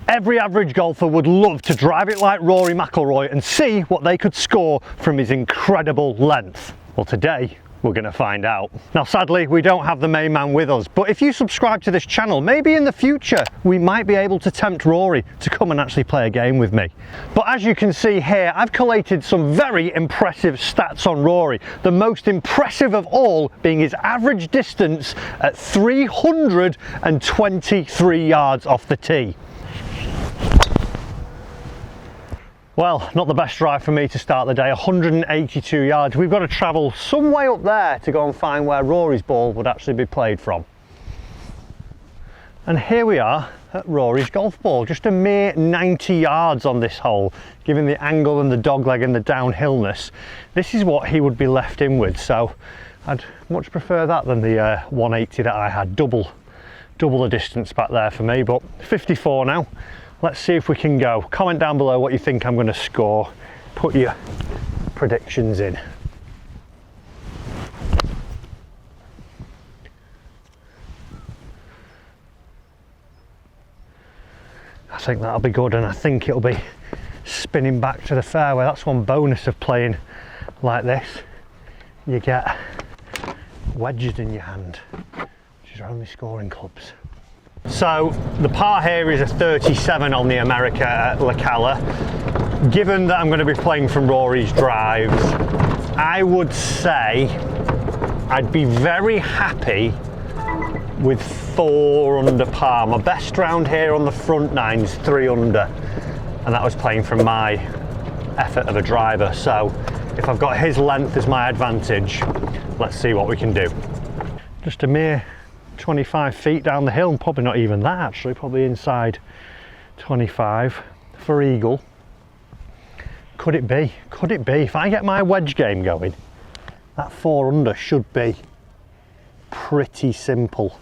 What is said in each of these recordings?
Every average golfer would love to drive it like Rory McIlroy and see what they could score from his incredible length. Well, today we're going to find out. Now sadly we don't have the main man with us, but if you subscribe to this channel, maybe in the future we might be able to tempt Rory to come and actually play a game with me. But as you can see here, I've collated some very impressive stats on Rory, the most impressive of all being his average distance at 323 yards off the tee. Well, not the best drive for me to start the day, 182 yards. We've got to travel some way up there to go and find where Rory's ball would actually be played from. And here we are at Rory's golf ball, just a mere 90 yards on this hole. Given the angle and the dogleg and the downhillness, this is what he would be left in with. So I'd much prefer that than the 180 that I had, double the distance back there for me. But 54 now. Let's see if we can go. Comment down below what you think I'm going to score. Put your predictions in. I think that'll be good, and I think it'll be spinning back to the fairway. That's one bonus of playing like this. You get wedges in your hand, which is only scoring clubs. So the par here is a 37 on the America at La Cala. Given that I'm going to be playing from Rory's drives, I would say I'd be very happy with 4 under par. My best round here on the front nine is 3 under, and that was playing from my effort of a driver. So if I've got his length as my advantage, let's see what we can do. Just a mere 25 feet down the hill, probably not even that actually, probably inside 25 for eagle. Could it be? Could it be? If I get my wedge game going, that 4 under should be pretty simple.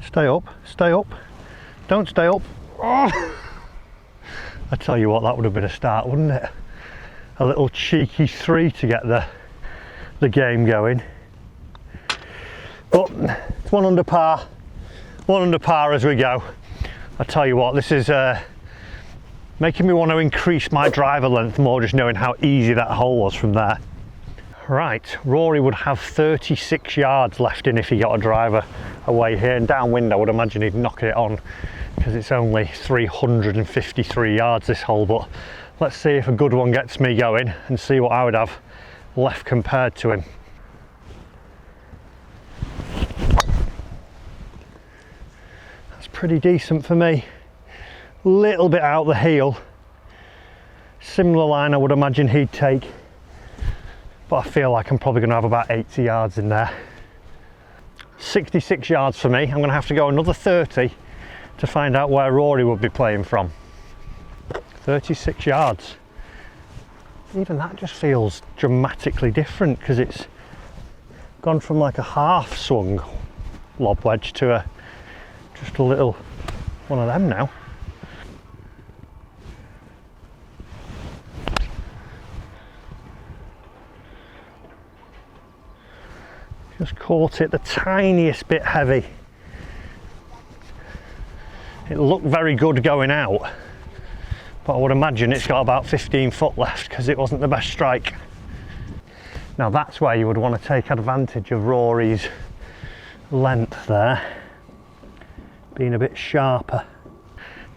Stay up, don't stay up. Oh! I tell you what, that would have been a start, wouldn't it? A little cheeky 3 to get the game going. But it's 1 under par as we go. I tell you what, this is making me want to increase my driver length more, just knowing how easy that hole was from there. Right, Rory would have 36 yards left in if he got a driver away here, and downwind I would imagine he'd knock it on because it's only 353 yards this hole. But let's see if a good one gets me going and see what I would have left compared to him. That's pretty decent for me. Little bit out the heel. Similar line I would imagine he'd take, but I feel like I'm probably going to have about 80 yards in there. 66 yards for me. I'm going to have to go another 30 to find out where Rory would be playing from. 36 yards. Even that just feels dramatically different because it's gone from like a half swung lob wedge to just a little one of them now. Just caught it the tiniest bit heavy. It looked very good going out, but I would imagine it's got about 15 foot left because it wasn't the best strike. Now that's where you would want to take advantage of Rory's length there, being a bit sharper.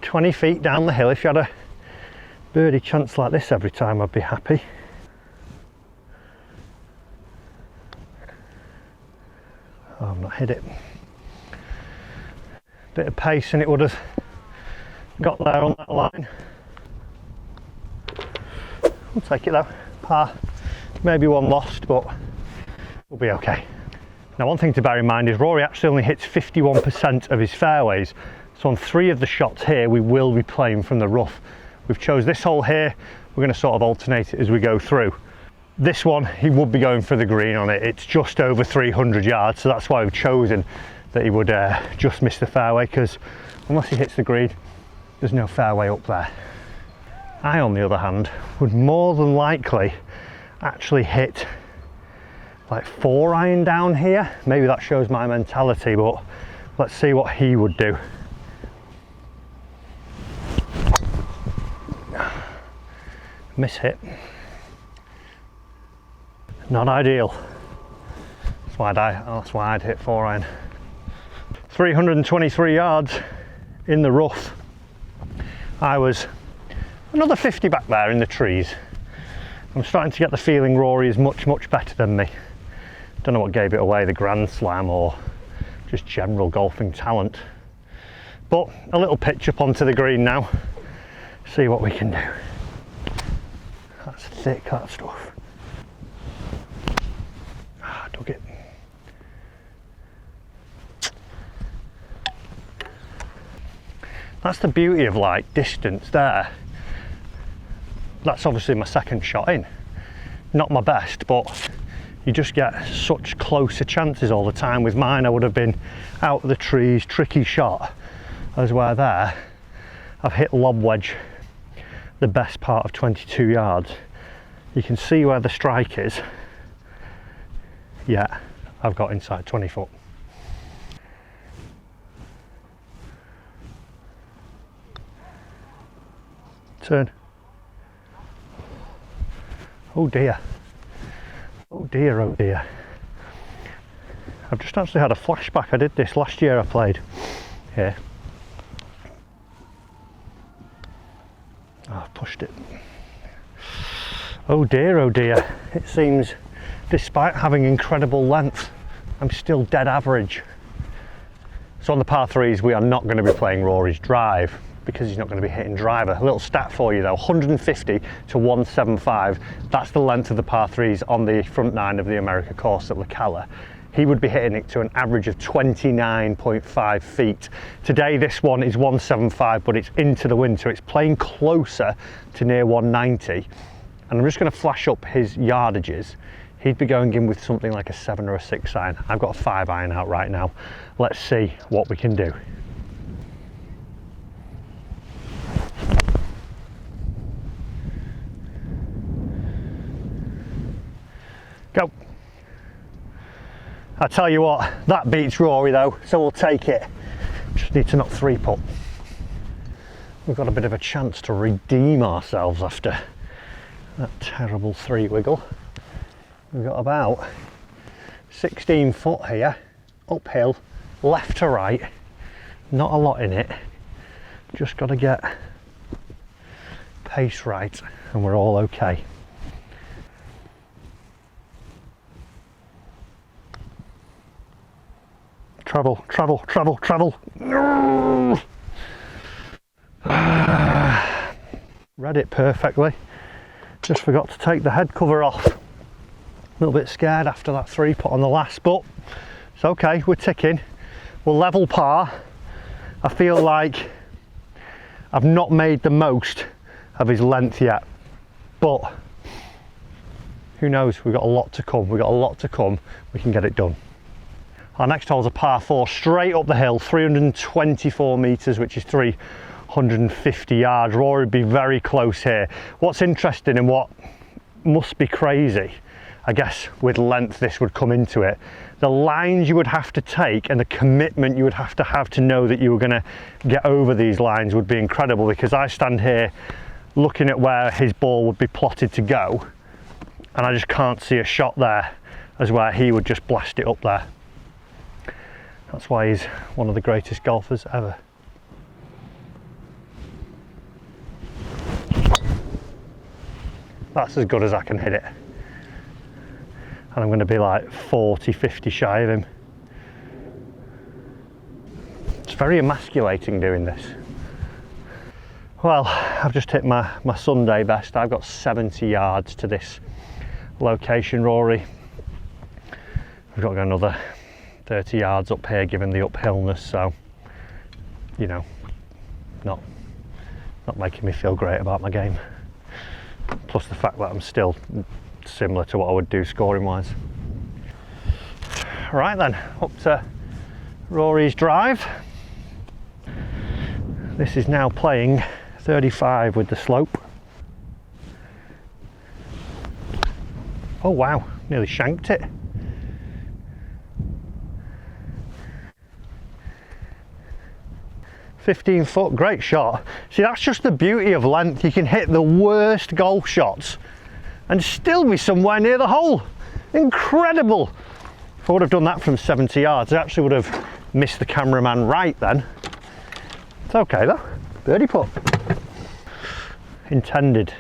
20 feet down the hill, if you had a birdie chance like this every time, I'd be happy. Oh, I've not hit it. Bit of pace and it would have got there on that line. We'll take it though. Par, maybe one lost, but we'll be okay. Now one thing to bear in mind is Rory actually only hits 51% of his fairways, so on 3 of the shots here we will be playing from the rough. We've chose this hole here, we're going to sort of alternate it as we go through. This one he would be going for the green on it. It's just over 300 yards, so that's why we've chosen that he would just miss the fairway, because unless he hits the green there's no fairway up there. I, on the other hand, would more than likely actually hit like 4-iron down here. Maybe that shows my mentality, but let's see what he would do. Miss hit. Not ideal. That's why I'd hit 4-iron. 323 yards in the rough. I was another 50 back there in the trees. I'm starting to get the feeling Rory is much, much better than me. Don't know what gave it away, the Grand Slam or just general golfing talent. But a little pitch up onto the green now. See what we can do. That's thick, that stuff. Ah, dug it. That's the beauty of like distance there. That's obviously my second shot in. Not my best, but you just get such closer chances all the time. With mine, I would have been out of the trees, tricky shot. As where there, I've hit lob wedge the best part of 22 yards. You can see where the strike is. Yeah, I've got inside 20 foot. Turn. Oh dear. Oh dear, oh dear. I've just actually had a flashback. I did this last year I played here. Oh, I've pushed it. Oh dear, oh dear. It seems, despite having incredible length, I'm still dead average. So on the par threes, we are not going to be playing Rory's drive because he's not going to be hitting driver. A little stat for you though, 150 to 175. That's the length of the par threes on the front nine of the America course at La Cala. He would be hitting it to an average of 29.5 feet. Today this one is 175, but it's into the wind, so it's playing closer to near 190. And I'm just going to flash up his yardages. He'd be going in with something like a 7 or a 6 iron. I've got a 5 iron out right now. Let's see what we can do. Go. I tell you what, that beats Rory though, so we'll take it. Just need to knock 3 putt. We've got a bit of a chance to redeem ourselves after that terrible 3 wiggle. We've got about 16 foot here, uphill, left to right. Not a lot in it. Just got to get pace right and we're all okay. Travel, travel, travel, travel. Read it perfectly. Just forgot to take the head cover off. A little bit scared after that 3 putt on the last, but it's okay, we're ticking. We're level par. I feel like I've not made the most of his length yet, but who knows, we've got a lot to come. We've got a lot to come. We can get it done. Our next hole is a par 4 straight up the hill, 324 metres, which is 350 yards. Rory would be very close here. What's interesting and what must be crazy, I guess with length this would come into it, the lines you would have to take and the commitment you would have to know that you were going to get over these lines would be incredible, because I stand here looking at where his ball would be plotted to go and I just can't see a shot there as where he would just blast it up there. That's why he's one of the greatest golfers ever. That's as good as I can hit it. And I'm going to be like 40, 50 shy of him. It's very emasculating doing this. Well, I've just hit my Sunday best. I've got 70 yards to this location, Rory. We've got to go another 30 yards up here given the uphillness, so you know, not making me feel great about my game, plus the fact that I'm still similar to what I would do scoring wise. Right then, up to Rory's drive. This is now playing 35 with the slope. Oh wow, nearly shanked it. 15 foot, great shot. See, that's just the beauty of length. You can hit the worst golf shots and still be somewhere near the hole. Incredible. If I would have done that from 70 yards, I actually would have missed the cameraman right then. It's okay though, birdie putt. Intended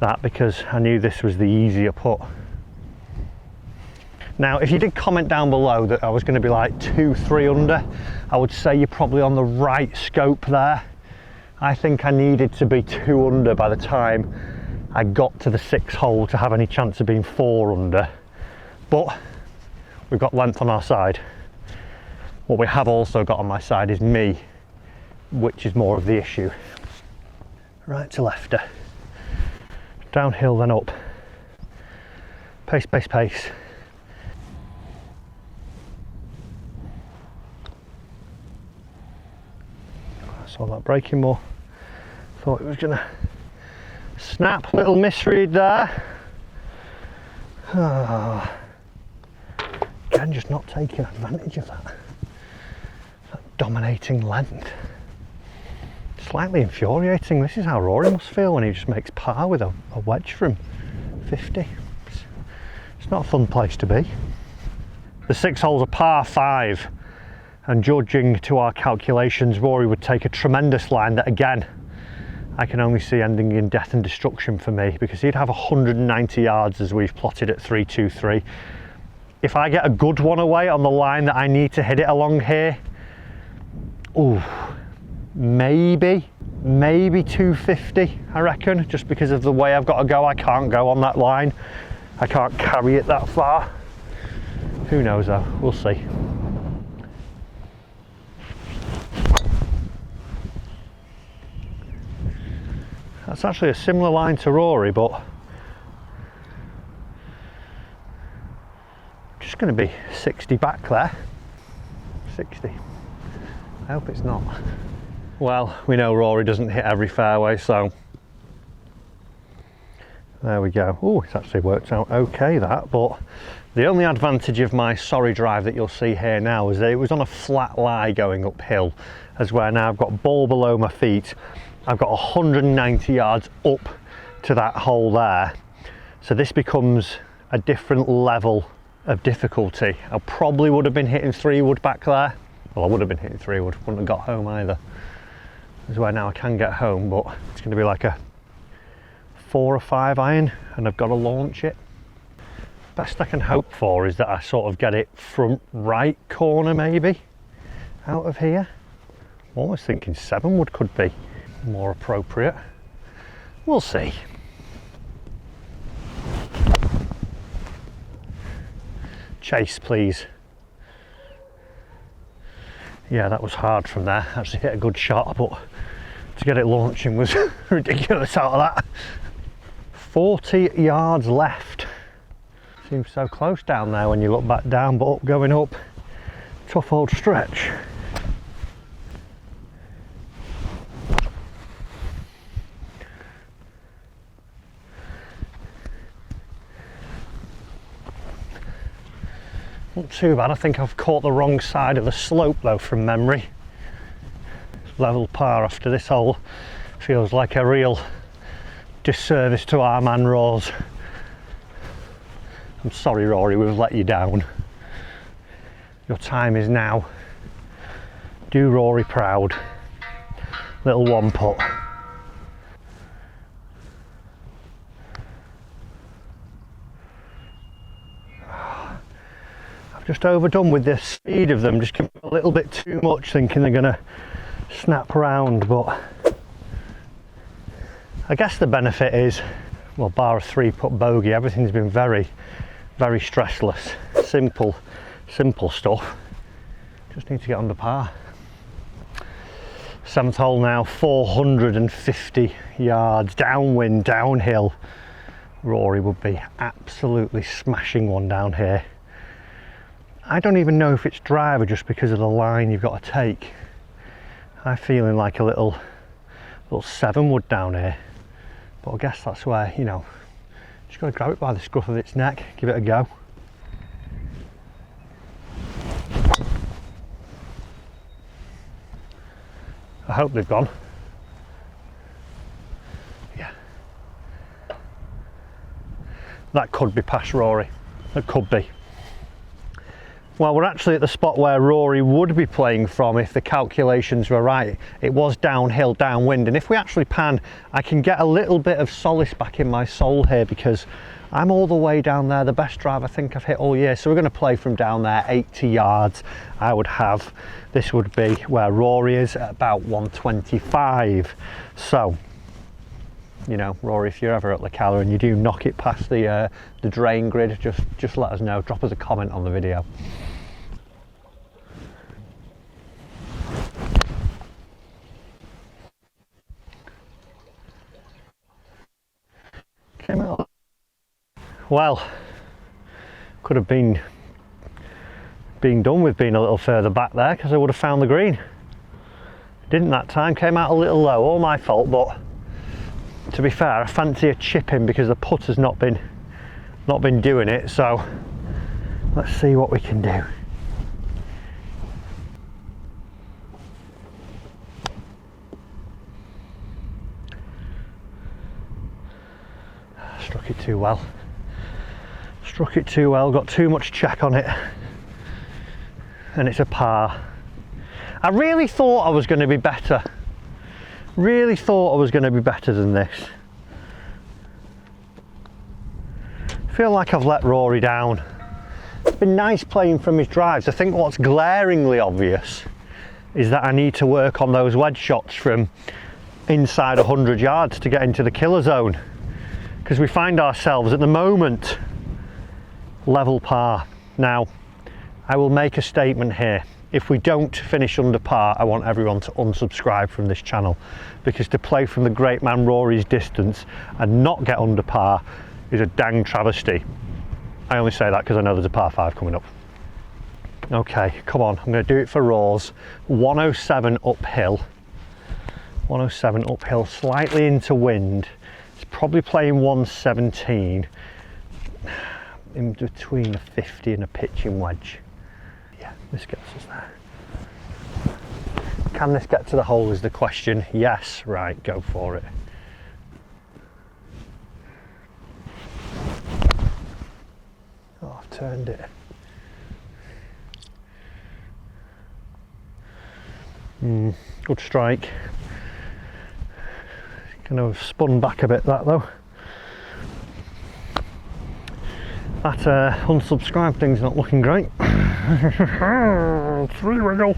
that because I knew this was the easier putt. Now, if you did comment down below that I was going to be like 2-3 under, I would say you're probably on the right scope there. I think I needed to be 2 under by the time I got to the 6th hole to have any chance of being 4 under. But we've got length on our side. What we have also got on my side is me, which is more of the issue. Right to lefter. Downhill then up. Pace, pace, pace. Saw that breaking more. Thought it was gonna snap. Little misread there. Oh. Again, just not taking advantage of that dominating length. Slightly infuriating. This is how Rory must feel when he just makes par with a wedge from 50. It's not a fun place to be. The 6 hole's a par 5. And judging to our calculations, Rory would take a tremendous line that, again, I can only see ending in death and destruction for me, because he'd have 190 yards as we've plotted at 323. If I get a good one away on the line that I need to hit it along here, ooh, maybe 250, I reckon, just because of the way I've got to go. I can't go on that line. I can't carry it that far. Who knows though, we'll see. That's actually a similar line to Rory, but just going to be 60 back there. 60. I hope it's not. Well, we know Rory doesn't hit every fairway, so there we go. Oh, it's actually worked out okay, that, but the only advantage of my sorry drive that you'll see here now is that it was on a flat lie going uphill, as where now I've got ball below my feet. I've got 190 yards up to that hole there, so this becomes a different level of difficulty. I probably would have been hitting 3-wood back there. Well, I would have been hitting 3-wood, wouldn't have got home either. This is where now I can get home, but it's going to be like a 4 or 5 iron, and I've got to launch it. Best I can hope for is that I sort of get it front right corner maybe out of here. I'm almost thinking 7-wood could be more appropriate. We'll see. Chase, please. Yeah, that was hard from there. Actually hit a good shot, but to get it launching was ridiculous out of that. 40 yards left. Seems so close down there when you look back down, but up going up. Tough old stretch. Not too bad. I think I've caught the wrong side of the slope though from memory. Level par after this hole feels like a real disservice to our man Rose. I'm sorry Rory, we've let you down. Your time is now. Do Rory proud. Little 1 putt. Just overdone with the speed of them, just giving a little bit too much, thinking they're gonna snap around, but I guess the benefit is, well, bar a 3-putt bogey, everything's been very, very stressless. Simple stuff. Just need to get under par. 7th hole now, 450 yards, downwind, downhill. Rory would be absolutely smashing one down here. I don't even know if it's driver just because of the line you've got to take. I'm feeling like a little 7-wood down here, but I guess that's where, you know, just got to grab it by the scruff of its neck, give it a go. I hope they've gone. Yeah. That could be past Rory. It could be. Well, we're actually at the spot where Rory would be playing from if the calculations were right. It was downhill, downwind, and if we actually pan, I can get a little bit of solace back in my soul here because I'm all the way down there, the best drive I think I've hit all year. So we're going to play from down there, 80 yards I would have. This would be where Rory is at about 125. So, you know, Rory, if you're ever at La Cala and you do knock it past the drain grid, just let us know. Drop us a comment on the video. Came out. Well, could have been done with being a little further back there because I would have found the green. Didn't that time, came out a little low, all my fault, but to be fair, I fancy a chip in because the putter's not been doing it, so let's see what we can do. Struck it too well. Struck it too well, got too much check on it, and it's a par. I really thought I was going to be better. Really thought I was going to be better than this. Feel like I've let Rory down. It's been nice playing from his drives. I think what's glaringly obvious is that I need to work on those wedge shots from inside 100 yards to get into the killer zone, because we find ourselves at the moment level par. Now, I will make a statement here. If we don't finish under par, I want everyone to unsubscribe from this channel, because to play from the great man Rory's distance and not get under par is a dang travesty. I only say that because I know there's a par 5 coming up. Okay, come on, I'm going to do it for Roars. 107 uphill. 107 uphill, slightly into wind. It's probably playing 117. In between a 50 and a pitching wedge. Yeah, this gets us there. Can this get to the hole is the question. Yes, right, go for it. Oh, I've turned it. Good strike. Kind of spun back a bit that though. That unsubscribe thing's not looking great. 3 wiggle.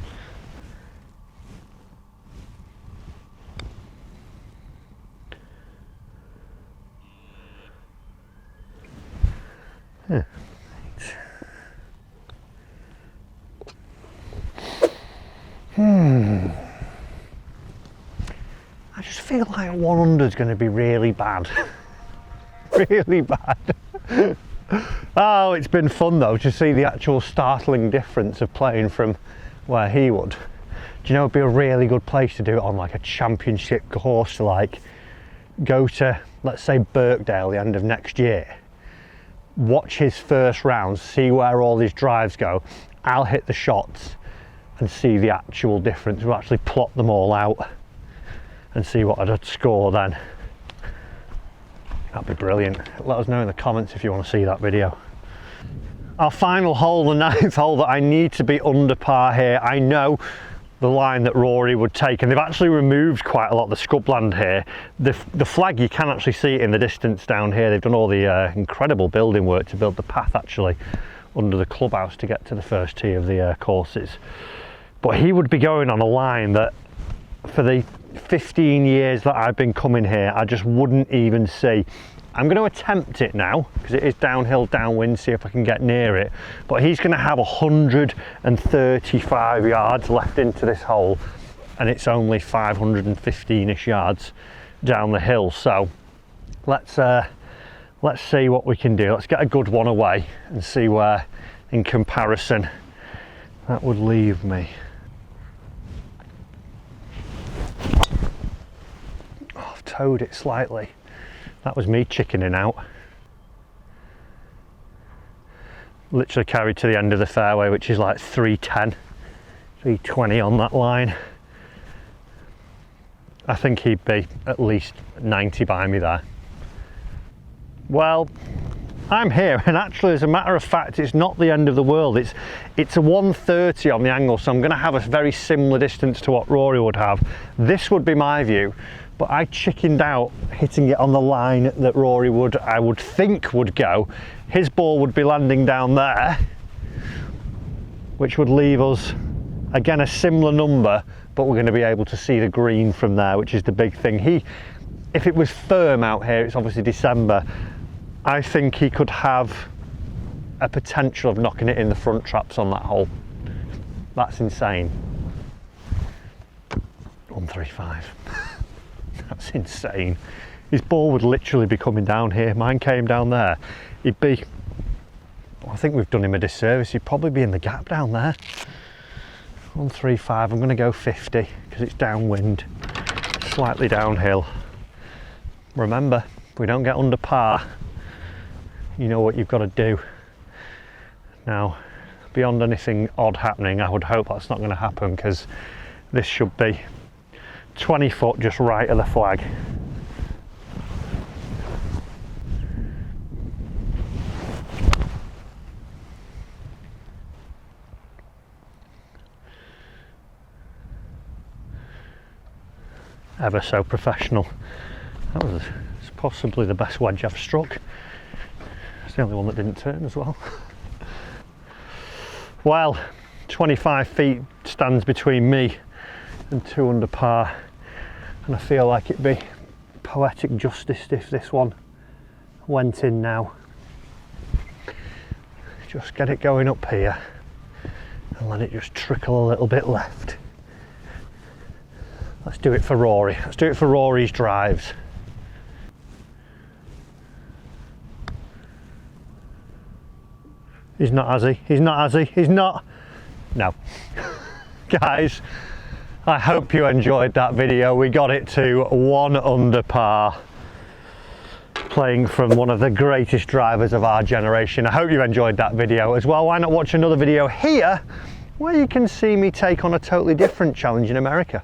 Yeah. I just feel like 100 is going to be really bad. Really bad. Oh, it's been fun though to see the actual startling difference of playing from where he would. Do you know it'd be a really good place to do it on, like a championship course, to like go to, let's say, Birkdale the end of next year, watch his first rounds, see where all his drives go, I'll hit the shots and see the actual difference. We'll actually plot them all out and see what I'd score then. That'd be brilliant. Let us know in the comments if you want to see that video. Our final hole, the 9th hole, that I need to be under par here. I know the line that Rory would take, and they've actually removed quite a lot of the scrubland here. The flag, you can actually see it in the distance down here. They've done all the incredible building work to build the path actually under the clubhouse to get to the first tee of the courses. But he would be going on a line that for the 15 years that I've been coming here, I just wouldn't even see. I'm going to attempt it now because it is downhill, downwind, see if I can get near it. But he's going to have 135 yards left into this hole, and it's only 515-ish yards down the hill. So let's see what we can do. Let's get a good one away and see where, in comparison, that would leave me. Oh, I've towed it slightly. That was me chickening out. Literally carried to the end of the fairway, which is like 310, 320 on that line. I think he'd be at least 90 by me there. Well, I'm here, and actually, as a matter of fact, it's not the end of the world. It's a 130 on the angle, so I'm going to have a very similar distance to what Rory would have. This would be my view, but I chickened out hitting it on the line that Rory would, I would think, would go. His ball would be landing down there, which would leave us, again, a similar number, but we're going to be able to see the green from there, which is the big thing. If it was firm out here, it's obviously December, I think he could have a potential of knocking it in the front traps on that hole. That's insane. 135. That's insane. His ball would literally be coming down here. Mine came down there. He'd be, I think we've done him a disservice. He'd probably be in the gap down there. 135, I'm going to go 50 because it's downwind, slightly downhill. Remember, if we don't get under par, you know what you've got to do. Now, beyond anything odd happening, I would hope that's not going to happen, because this should be 20 foot just right of the flag. Ever so professional. That was possibly the best wedge I've struck. It's the only one that didn't turn as well. Well, 25 feet stands between me and 2 under par, and I feel like it'd be poetic justice if this one went in now. Just get it going up here and let it just trickle a little bit left. Let's do it for Rory. Let's do it for Rory's drives. He's not, has he? He's not, has he? He's not. No. Guys, I hope you enjoyed that video. We got it to 1 under par, playing from one of the greatest drivers of our generation. I hope you enjoyed that video as well. Why not watch another video here where you can see me take on a totally different challenge in America?